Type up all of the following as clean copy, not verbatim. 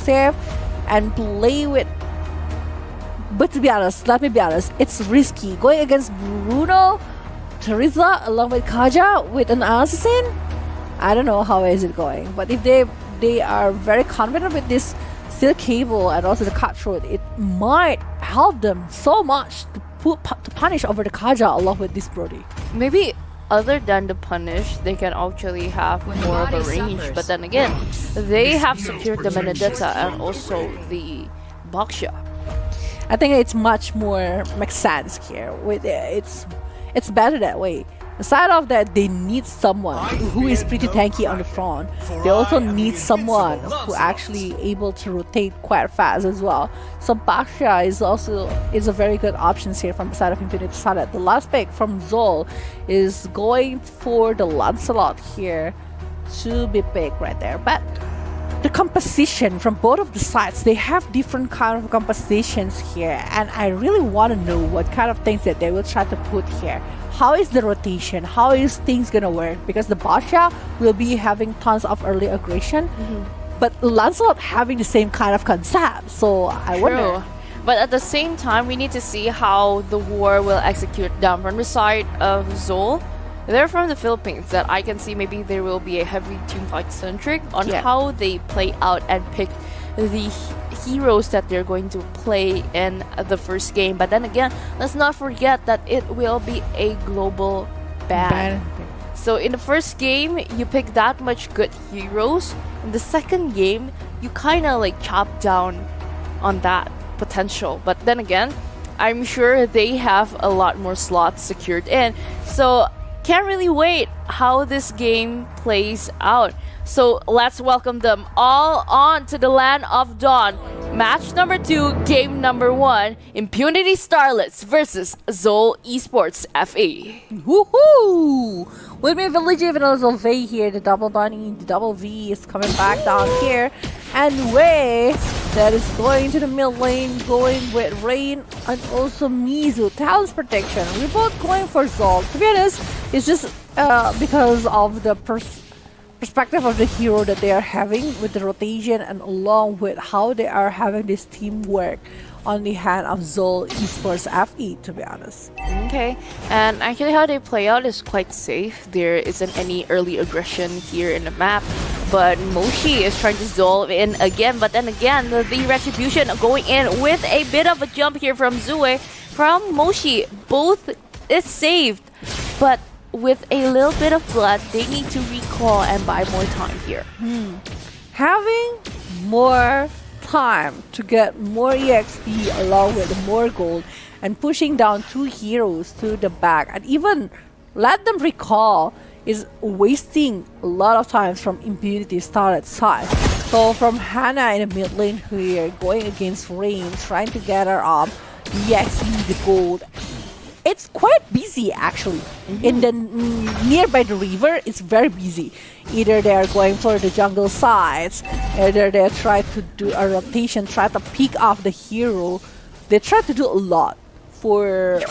safe and play with. But to be honest, let me be honest, it's risky going against Bruno, Teresa, along with Kaja with an assassin. I don't know how is it going, but if they are very confident with this steel cable and also the cutthroat, it might help them so much to punish over the Kaja along with this Brody. Maybe other than the punish, they can actually have more of a range. But then again, they have secured the Benedetta and also the Baksha. I think it's much more makes sense here. With it's better that way. Aside of that, they need someone who is pretty tanky on the front. They also need someone who actually able to rotate quite fast as well. So Baksha is a very good option here from the side of Impunity Starlet. The last pick from Zol is going for the Lancelot here to be picked right there. But the composition from both of the sides, they have different kind of compositions here, and I really want to know what kind of things that they will try to put here. How is the rotation? How is things gonna work? Because the Basha will be having tons of early aggression, but Lancelot having the same kind of concept. So I wonder. But at the same time, we need to see how the war will execute down from the side of Zol. They're from the Philippines, that I can see maybe there will be a heavy teamfight centric on how they play out and pick the heroes that they're going to play in the first game. But then again, let's not forget that it will be a global ban. So in the first game, you pick that much good heroes. In the second game, you kind of like chop down on that potential. But then again, I'm sure they have a lot more slots secured in. So can't really wait how this game plays out. So let's welcome them all on to the land of Dawn. Match number 2, game number 1, Impunity Starlets versus Zol eSports FE. Woohoo! With me, Village and also Vey here, the double bunny, the double V is coming back down here. And Wei, that is going to the mid lane, going with Rain and also Mizu. Talent's protection. We're both going for Zol. To be honest, it's just because of the perspective of the hero that they are having with the rotation and along with how they are having this teamwork on the hand of Zol eSports FE, to be honest. Okay, and actually how they play out is quite safe. There isn't any early aggression here in the map, but Moshi is trying to Zol in again, but then again, the Retribution going in with a bit of a jump here from Zue. From Moshi, both is saved, but with a little bit of blood, they need to recall and buy more time here. Having more time to get more EXP along with more gold and pushing down 2 heroes to the back and even let them recall is wasting a lot of time from Impunity Starlet side. So from Hannah in the mid lane here going against Rain, trying to gather up the EXP, the gold. It's quite busy actually. In the nearby the river, it's very busy. Either they are going for the jungle sides, either they try to do a rotation, try to pick off the hero. They try to do a lot for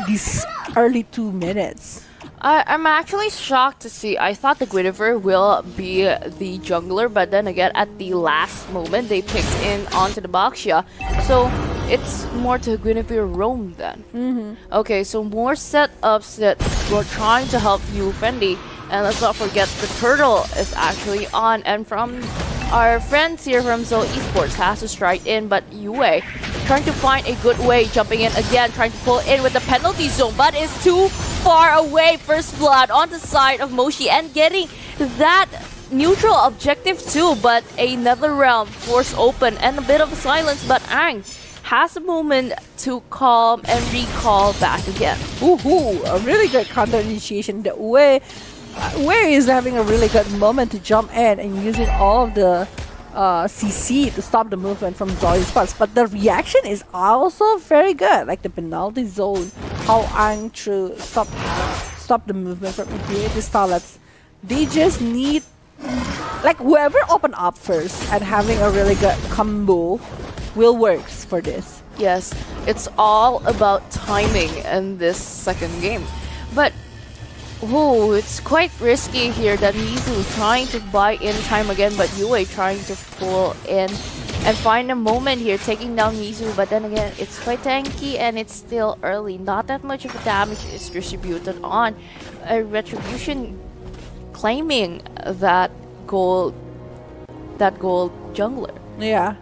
these early 2 minutes. I'm actually shocked to see. I thought the Guinevere will be the jungler, but then again, at the last moment, they picked in onto the Baksha. So it's more to Guinevere roam then. Okay, so more setups that we're trying to help you, Fendi. And let's not forget the turtle is actually on. And from our friends here from Zol eSports has to strike in, but Yue trying to find a good way, jumping in again, trying to pull in with the penalty zone, but it's too far away. First blood on the side of Moshi and getting that neutral objective too, but another realm force open and a bit of silence, but Ang has a moment to calm and recall back again. Woohoo! A really good counter initiation. The Wei is having a really good moment to jump in and using all of the CC to stop the movement from Zol eSports. But the reaction is also very good, like the penalty zone, how Ang to stop the movement from Impunity Starlets. They just need like whoever open up first and having a really good combo will works for this. Yes, it's all about timing in this second game. But oh, it's quite risky here that Mizu trying to buy in time again, but Yue trying to pull in and find a moment here taking down Mizu, but then again, it's quite tanky and it's still early. Not that much of a damage is distributed on. A Retribution claiming that gold jungler. Yeah.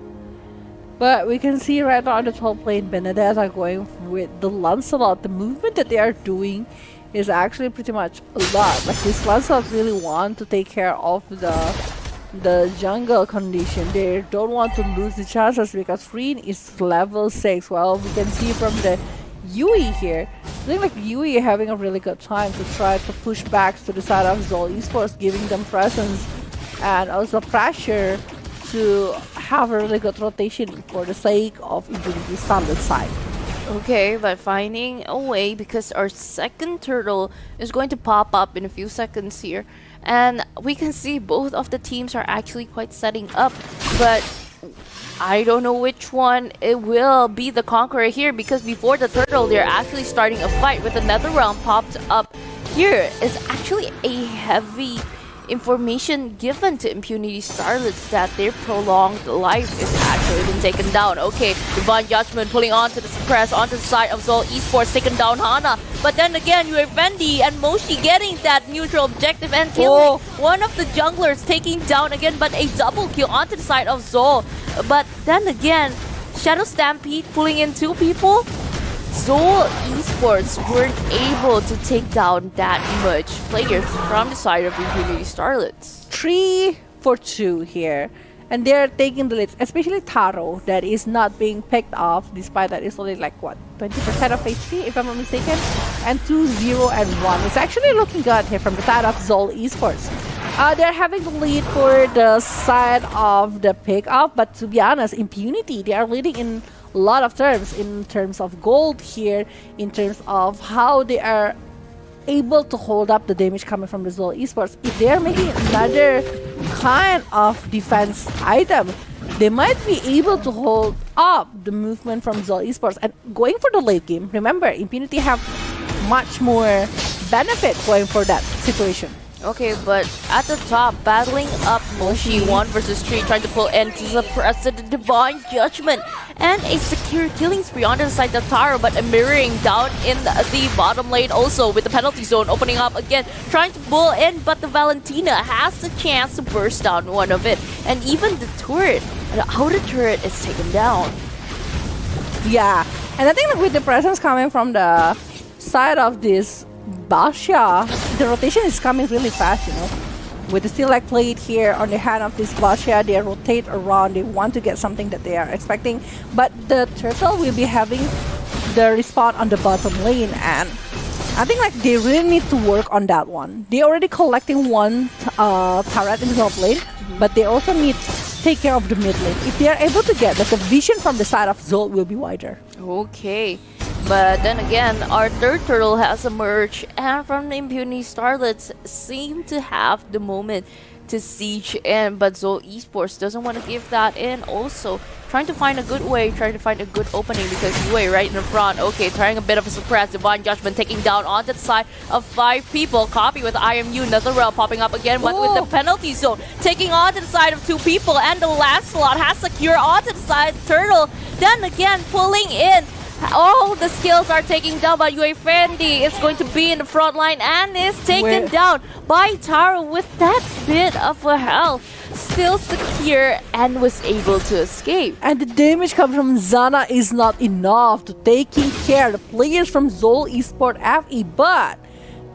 But we can see right now on the top lane, Benedetta going with the Lancelot. The movement that they are doing is actually pretty much a lot. Like this Lancelot really want to take care of the jungle condition. They don't want to lose the chances because Freen is level 6. Well, we can see from the Yui here. I think like Yui having a really good time to try to push back to the side of Zol eSports, giving them presence and also pressure to have a really good rotation for the sake of Impunity Starlet side. Okay, but finding a way because our second turtle is going to pop up in a few seconds here. And we can see both of the teams are actually quite setting up, but I don't know which one it will be the conqueror here because before the turtle, they're actually starting a fight with another realm popped up. Here is actually a heavy information given to Impunity Starlets that their prolonged life is actually been taken down. Okay, Divine Judgment pulling on to the suppress onto the side of Zol eSports, taking down Hana. But then again, you have Fendi and Moshi getting that neutral objective and killing one of the junglers, taking down again, but a double kill onto the side of Zol. But then again, Shadow Stampede pulling in 2 people. Zol eSports weren't able to take down that much players from the side of Impunity Starlets. 3 for 2 here. And they're taking the leads, especially Taro, that is not being picked off, despite that it's only like, what, 20% of HP, if I'm not mistaken? And 2, 0, and 1. It's actually looking good here from the side of Zol eSports. They're having the lead for the side of the pick-off, but to be honest, Impunity, they are leading in a lot of terms, in terms of gold here, in terms of how they are able to hold up the damage coming from the Zol eSports. If they're making another kind of defense item, they might be able to hold up the movement from Zol eSports. And going for the late game, remember, Impunity have much more benefit going for that situation. Okay, but at the top, battling up Moshi 1 versus 3, trying to pull in to suppress the Divine Judgment. And a secure killing spree on the side of Taro, but a mirroring down in the bottom lane also with the penalty zone opening up again, trying to pull in, but the Valentina has the chance to burst down one of it. And even the turret, the outer turret is taken down. Yeah, and I think that with the presence coming from the side of this Basha, the rotation is coming really fast, you know. With the still like plate here on the hand of this Basha, they rotate around, they want to get something that they are expecting. But the turtle will be having the respawn on the bottom lane, and I think like they really need to work on that one. They already collecting one turret in the top lane, but they also need to take care of the mid lane. If they are able to get like the vision from the side of Zol will be wider. Okay. But then again, our third turtle has emerged, and from the Impunity Starlets seem to have the moment to siege in, but Zol eSports doesn't want to give that in. Also, trying to find a good way, trying to find a good opening because Yue right in the front. Okay, trying a bit of a suppress. Divine Judgment taking down onto the side of 5 people. Copy with IMU, Netherrealm popping up again, but with the penalty zone taking onto the side of 2 people, and the last slot has secure onto the side turtle. Then again, pulling in. All the skills are taken down by Yue Fendi. It's going to be in the front line and is taken down by Taro with that bit of a health. Still secure and was able to escape. And the damage coming from Zana is not enough to taking care of the players from Zol eSport FE, but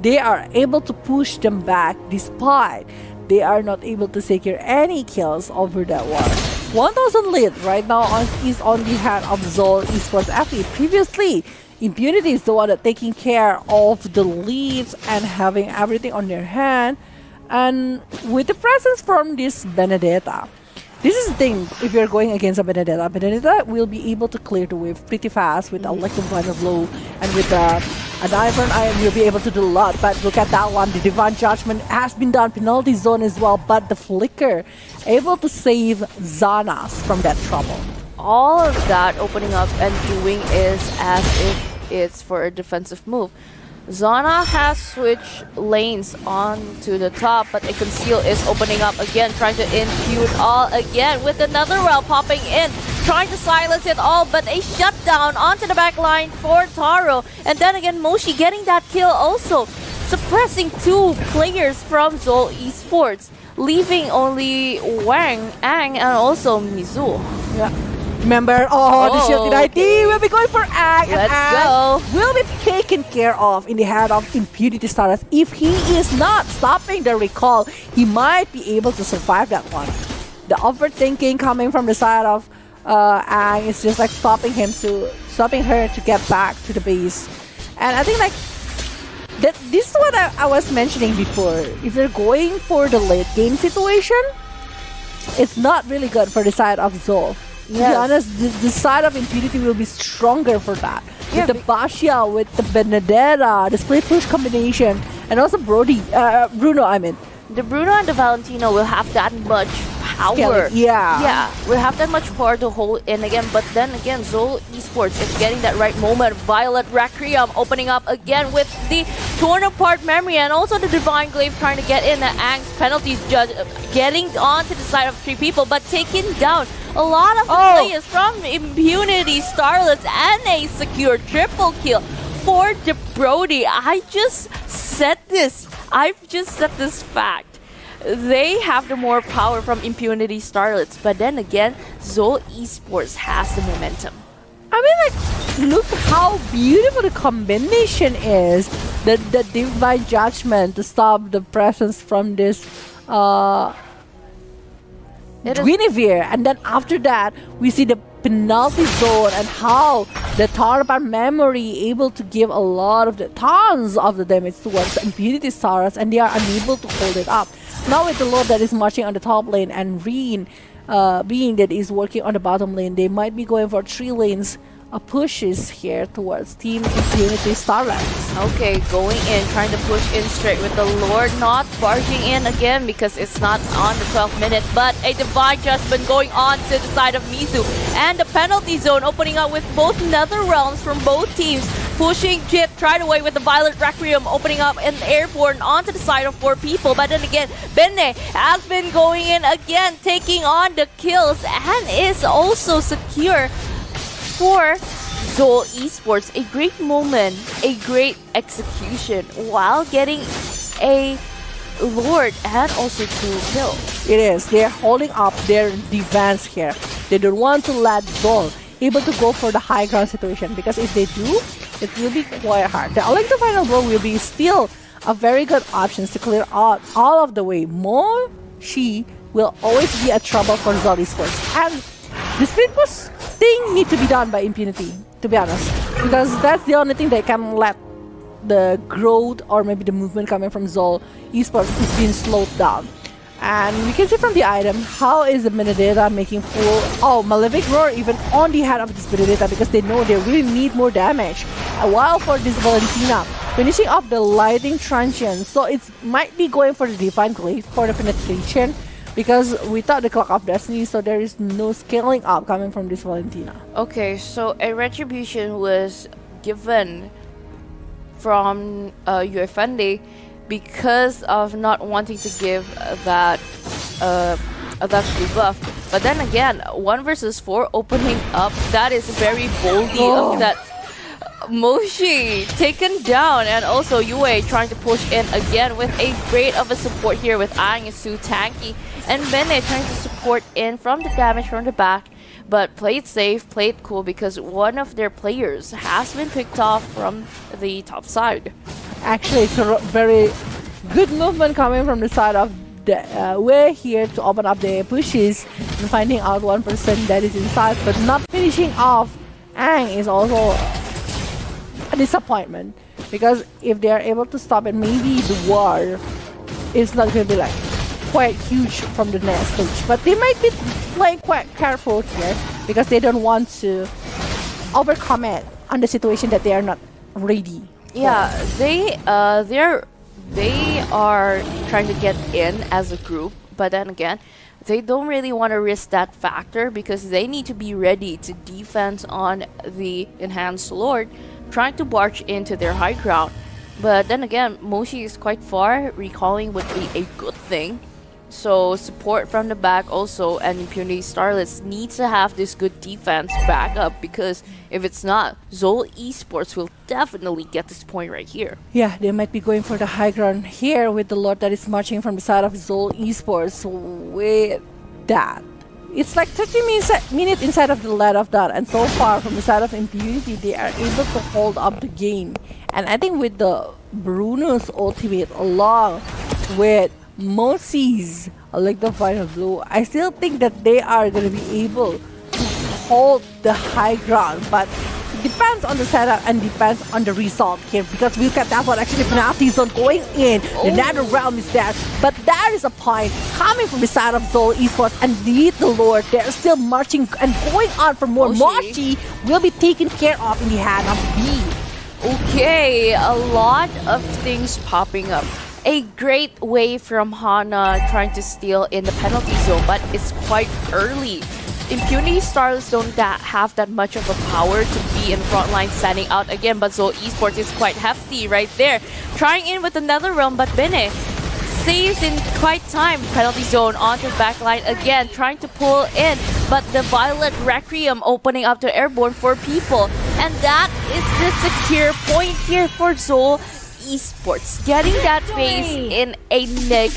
they are able to push them back despite they are not able to secure any kills over that one. 1000 lead right now is on the hand of Zol eSports FE. Previously, Impunity is the one that taking care of the leads and having everything on their hand. And with the presence from this Benedetta, this is the thing, if you're going against a Benedetta, Benedetta will be able to clear the wave pretty fast with Electrum Blinder Blow, and with an Iron Iron you'll be able to do a lot. But look at that one, the Divine Judgment has been done, penalty zone as well, but the Flicker able to save Xanas from that trouble. All of that opening up and doing is as if it's for a defensive move. Zana has switched lanes onto the top, but a conceal is opening up again, trying to impute all again with another round popping in, trying to silence it all, but a shutdown onto the back line for Taro. And then again, Moshi getting that kill also, suppressing two players from Zol eSports, leaving only Wang, Ang, and also Mizu. Yeah. Remember, the shielded ID will be going for Ang. Let's and go. Will be taken care of in the hand of Impunity Starlet. If he is not stopping the recall, he might be able to survive that one. The overthinking coming from the side of Ang is just like stopping her to get back to the base. And I think like this is what I was mentioning before. If they're going for the late game situation, it's not really good for the side of Zol. To be honest, the side of Impunity will be stronger for that. Yeah, with the Basha, with the Benedetta, the split push combination, and also Bruno, I mean. The Bruno and the Valentino will have that much power. Yeah. Will have that much power to hold in again. But then again, Zol eSports is getting that right moment. Violet Requiem opening up again with the torn apart memory, and also the Divine Glaive trying to get in. The Ang's penalties judge getting onto the side of three people, but taking down a lot of the players from Impunity, Starlets, and a secure triple kill for the Brody. I've just said this fact. They have the more power from Impunity Starlets, but then again, Zol eSports has the momentum. I mean, like, look how beautiful the combination is. The Divine Judgment to stop the presence from this Guinevere, and then after that we see the penalty zone and how the Tarpan memory able to give a lot of the tons of the damage towards the Impunity Stars, and they are unable to hold it up. Now with the Lord that is marching on the top lane and Reen being that is working on the bottom lane, they might be going for 3 lanes pushes here towards Team Impunity Starlets. Okay, going in, trying to push in straight with the Lord, not barging in again because it's not on the 12th minute, but a Divine Judgment going on to the side of Mizu. And the penalty zone opening up with both nether realms from both teams. Pushing Jit, tried away with the Violet Requiem, opening up an airborne onto the side of 4 people. But then again, Benne has been going in again, taking on the kills, and is also secure for Zol eSports. A great moment, a great execution while getting a Lord and also 2 kills. It is. They're holding up their defense here. They don't want to let Zol able to go for the high ground situation, because if they do, it will be quite hard. The Electro Final Blow will be still a very good option to clear out all of the way. She will always be a trouble for Zol eSports. And the split push thing need to be done by Impunity, to be honest, because that's the only thing that can let the growth or maybe the movement coming from Zol eSports is being slowed down. And we can see from the item, how is the Benedetta making full Malefic Roar even on the head of this Benedetta, because they know they really need more damage. While for this Valentina, finishing off the Lightning Truncheon, so it might be going for the Divine Glaive for the penetration, because without the Clock of Destiny, so there is no scaling up coming from this Valentina. Okay, so a retribution was given from UFND because of not wanting to give that debuff. But then again, 1 versus 4 opening up, that is very boldy of that Moshi taken down, and also Yue trying to push in again with a great of a support here with Aang is too tanky, and Bene trying to support in from the damage from the back, but played safe, played cool, because one of their players has been picked off from the top side. Actually, it's a very good movement coming from the side of the Wei here to open up the pushes and finding out 1% that is inside, but not finishing off Aang is also a disappointment, because if they are able to stop it, maybe the war is not going to be like quite huge from the next stage. But they might be playing quite careful here because they don't want to overcommit on the situation that they are not ready. Yeah, they are trying to get in as a group, but then again, they don't really want to risk that factor because they need to be ready to defense on the Enhanced Lord, trying to barge into their high ground. But then again, Moshi is quite far. Recalling would be a good thing. So support from the back also, and Impunity Starlets needs to have this good defense back up, because if it's not, Zol eSports will definitely get this point right here. Yeah, they might be going for the high ground here with the Lord that is marching from the side of Zol eSports with that. It's like 30 minutes inside of the lead of that, and so far from the side of Impunity, they are able to hold up the game. And I think with the Bruno's ultimate along with Mosi's like the final blue, I still think that they are going to be able to hold the high ground, but it depends on the setup and depends on the result here, because we look at that one, actually penalty zone going in, the Nether Realm is there, but there is a point coming from the side of Zol eSports, and lead the Lord, they're still marching and going on for more. Moshi will be taken care of in the hand of B. Okay, a lot of things popping up. A great way from Hana trying to steal in the penalty zone, but it's quite early. Impunity Starlets don't have that much of a power to be in front line standing out again, but Zol eSports is quite hefty right there. Trying in with the Nether Realm, but Bene saves in quite time. Penalty zone onto the back line again, trying to pull in, but the Violet Requiem opening up to Airborne for people. And that is the secure point here for Zol eSports, getting that base in a nick